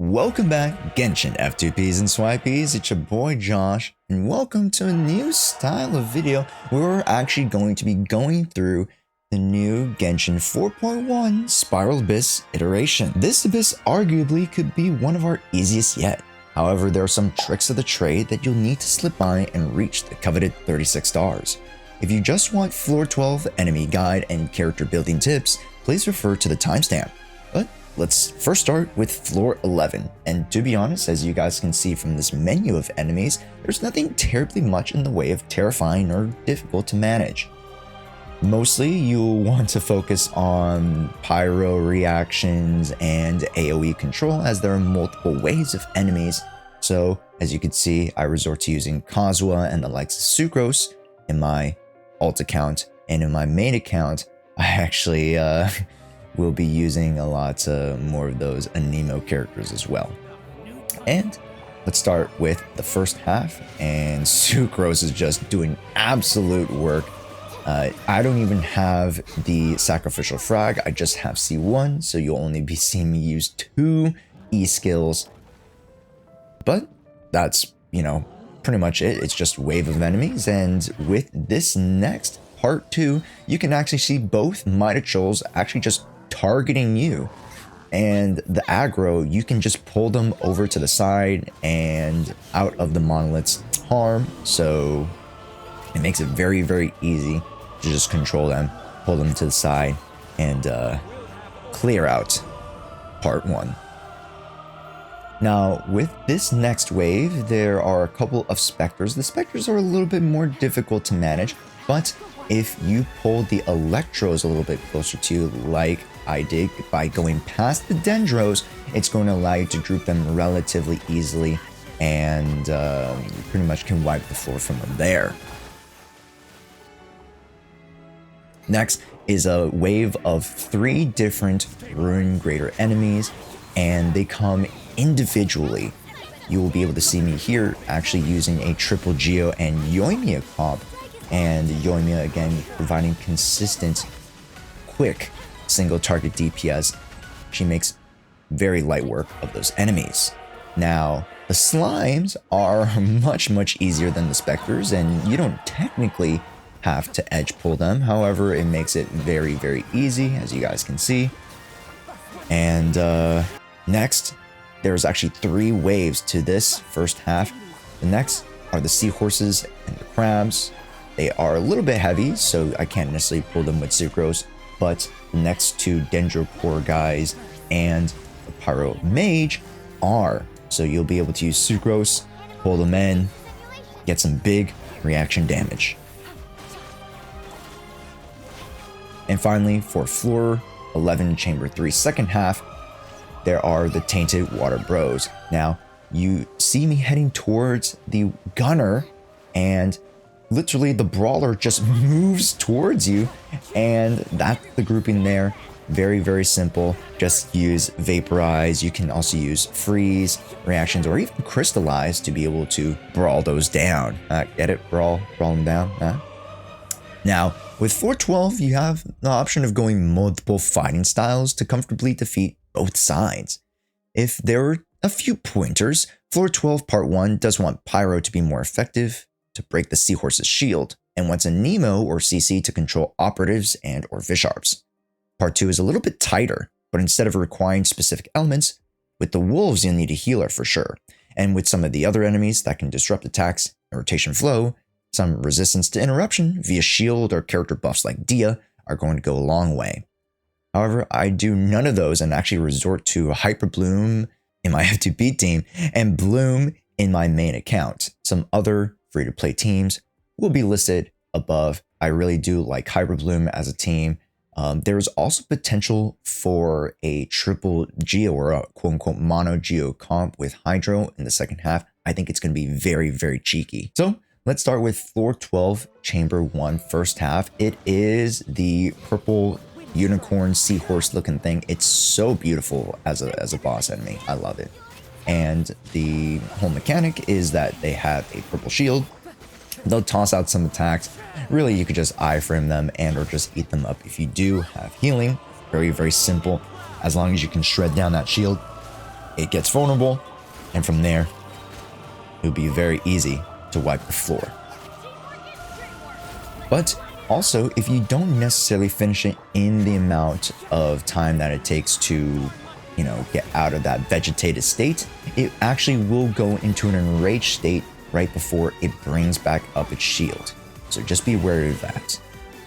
Welcome back, Genshin F2Ps and Swipeys, it's your boy Josh, and welcome to a new style of video where we're actually going to be going through the new Genshin 4.1 Spiral Abyss iteration. This abyss arguably could be one of our easiest yet. However, there are some tricks of the trade that you'll need to slip by and reach the coveted 36 stars. If you just want floor 12 enemy guide and character building tips, please refer to the timestamp. But let's first start with floor 11, and to be honest, as you guys can see from this menu of enemies, there's nothing terribly much in the way of terrifying or difficult to manage. Mostly you'll want to focus on pyro reactions and AoE control, as there are multiple waves of enemies. So as you can see, I resort to using Kazuha and the likes of Sucrose in my alt account, and in my main account I actually will be using a lot more of those Anemo characters as well. And let's start with the first half, and Sucrose is just doing absolute work. I don't even have the sacrificial frag, I just have C1, so you'll only be seeing me use 2 E skills. But that's, pretty much it. It's just wave of enemies, and with this next part 2, you can actually see both Mitachols actually just targeting you. And the aggro, you can just pull them over to the side and out of the monolith's harm, so it makes it very, very easy to just control them, pull them to the side, and clear out part 1. Now, with this next wave, there are a couple of Spectres. The Spectres are a little bit more difficult to manage, but if you pull the Electros a little bit closer to you, like I did by going past the Dendros, it's going to allow you to group them relatively easily, and you pretty much can wipe the floor from them there. Next is a wave of 3 different Ruin Greater enemies, and they come individually. You will be able to see me here actually using a triple Geo and Yoimiya comp, and Yoimiya again providing consistent, quick single target DPS. She makes very light work of those enemies. Now, the Slimes are much easier than the Spectres, and you don't technically have to edge pull them. However, it makes it very easy, as you guys can see. And next, there's actually 3 waves to this first half. The next are the Seahorses and the Crabs. They are a little bit heavy, so I can't necessarily pull them with Sucrose, but the next 2 Dendro Core guys and the Pyro Mage are. So you'll be able to use Sucrose, pull them in, get some big reaction damage. And finally, for floor 11, chamber 3, second half, there are the Tainted Water Bros. Now, you see me heading towards the Gunner, and literally the Brawler just moves towards you, and that's the grouping there. Very simple. Just use Vaporize. You can also use Freeze, Reactions, or even Crystallize to be able to brawl those down. Get it? Brawl them down. Now, with 412, you have the option of going multiple fighting styles to comfortably defeat both sides. If there were a few pointers, floor 12 part 1 does want Pyro to be more effective to break the Seahorse's shield, and wants a Nemo or CC to control operatives and or Visharps. Part 2 is a little bit tighter, but instead of requiring specific elements, with the Wolves you'll need a healer for sure, and with some of the other enemies that can disrupt attacks and rotation flow, some resistance to interruption via shield or character buffs like Dia are going to go a long way. However, I do none of those and actually resort to Hyper Bloom in my F2P team and Bloom in my main account. Some other free-to-play teams will be listed above. I really do like Hyper Bloom as a team. There is also potential for a triple Geo or a quote-unquote mono Geo comp with Hydro in the second half. I think it's going to be very cheeky. So let's start with floor 12, chamber 1, first half. It is the purple unicorn seahorse looking thing. It's so beautiful as a boss enemy. I love it. And the whole mechanic is that they have a purple shield. They'll toss out some attacks. Really, you could just iframe them and or just eat them up if you do have healing. Very simple. As long as you can shred down that shield, it gets vulnerable, and from there, it would be very easy to wipe the floor. But also, if you don't necessarily finish it in the amount of time that it takes to, get out of that vegetated state, it actually will go into an enraged state right before it brings back up its shield. So just be wary of that.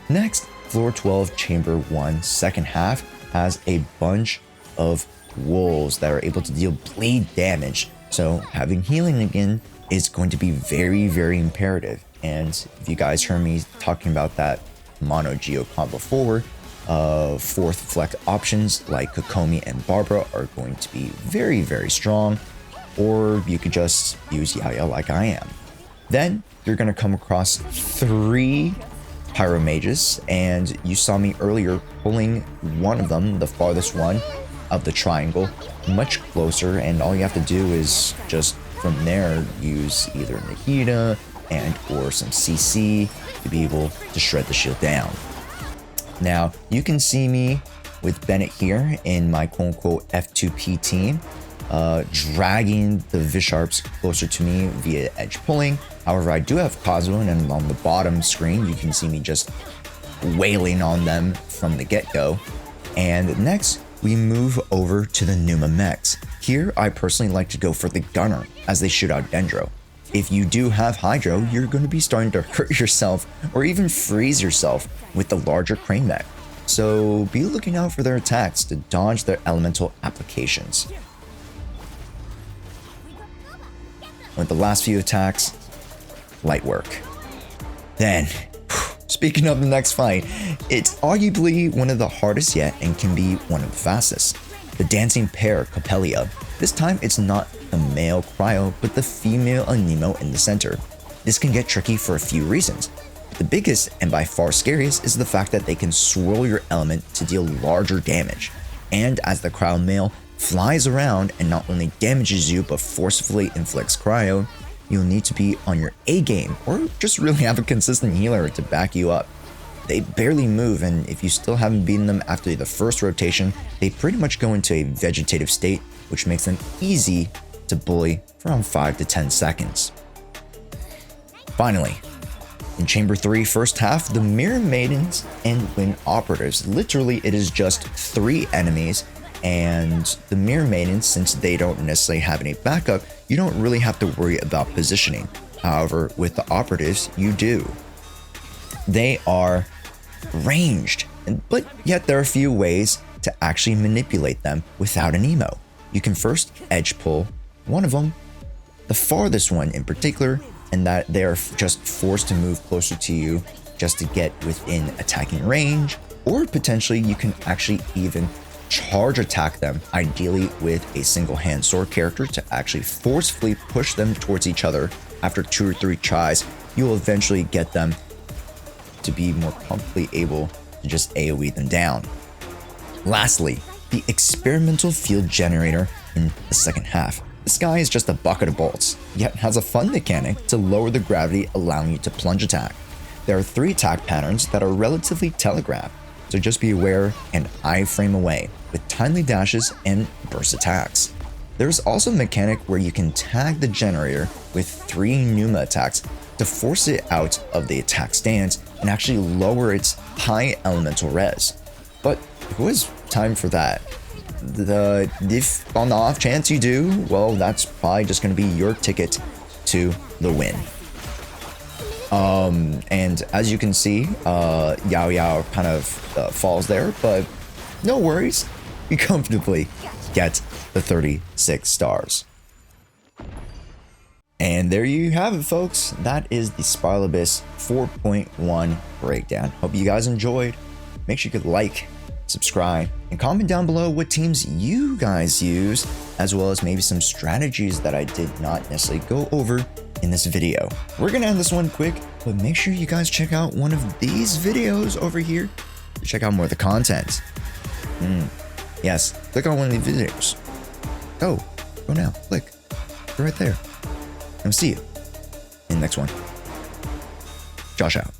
Next, floor 12, chamber 1, second half has a bunch of wolves that are able to deal bleed damage. So having healing again is going to be very, very imperative. And if you guys heard me talking about that mono geo comp before, fourth flex options like Kokomi and Barbara are going to be very, very strong. Or you could just use Jshoea like I am. Then you're going to come across 3 Pyro Mages, and you saw me earlier pulling one of them, the farthest one of the triangle, much closer, and all you have to do is just from there use either Nahida and or some CC to be able to shred the shield down. Now, you can see me with Bennett here in my quote-unquote F2P team, dragging the Visharps closer to me via edge pulling. However, I do have Kazuha, and on the bottom screen, you can see me just wailing on them from the get-go. And next, we move over to the Numa mechs. Here, I personally like to go for the Gunner as they shoot out Dendro. If you do have Hydro, you're going to be starting to hurt yourself or even freeze yourself with the larger Crane mech. So be looking out for their attacks to dodge their elemental applications. With the last few attacks, light work. Then, speaking of the next fight, it's arguably one of the hardest yet and can be one of the fastest. The dancing pair, Coppelia. This time it's not the male Cryo, but the female Anemo in the center. This can get tricky for a few reasons. The biggest and by far scariest is the fact that they can swirl your element to deal larger damage. And as the Cryo male flies around and not only damages you but forcefully inflicts Cryo, you'll need to be on your A game or just really have a consistent healer to back you up. They barely move, and if you still haven't beaten them after the first rotation, they pretty much go into a vegetative state, which makes them easy to bully for around 5 to 10 seconds. Finally, in Chamber 3 first half, the Mirror Maidens and Wind Operatives. Literally, it is just 3 enemies, and the Mirror Maidens, since they don't necessarily have any backup, you don't really have to worry about positioning. However, with the Operatives, you do. They are ranged, but yet there are a few ways to actually manipulate them without an emo. You can first edge pull one of them, the farthest one in particular, and that they are just forced to move closer to you just to get within attacking range, or potentially you can actually even charge attack them, ideally with a single hand sword character to actually forcefully push them towards each other. After 2 or 3 tries, you will eventually get them to be more comfortably able to just AoE them down. Lastly, the experimental field generator in the second half. This guy is just a bucket of bolts, yet has a fun mechanic to lower the gravity, allowing you to plunge attack. There are 3 attack patterns that are relatively telegraphed, so just be aware and iframe away with timely dashes and burst attacks. There's also a mechanic where you can tag the generator with 3 Numa attacks to force it out of the attack stance and actually lower its high elemental res. But who has time for that? If on the off chance you do, well, that's probably just going to be your ticket to the win. And as you can see, Jshoea kind of falls there, but no worries. You comfortably get the 36 stars. And there you have it, folks. That is the Spiral Abyss 4.1 breakdown. Hope you guys enjoyed. Make sure you could like, subscribe, and comment down below what teams you guys use, as well as maybe some strategies that I did not necessarily go over in this video. We're gonna end this one quick, but make sure you guys check out one of these videos over here to check out more of the content. Yes, click on one of these videos. Go now, click. Go right there. And I'll see you in the next one. Josh out.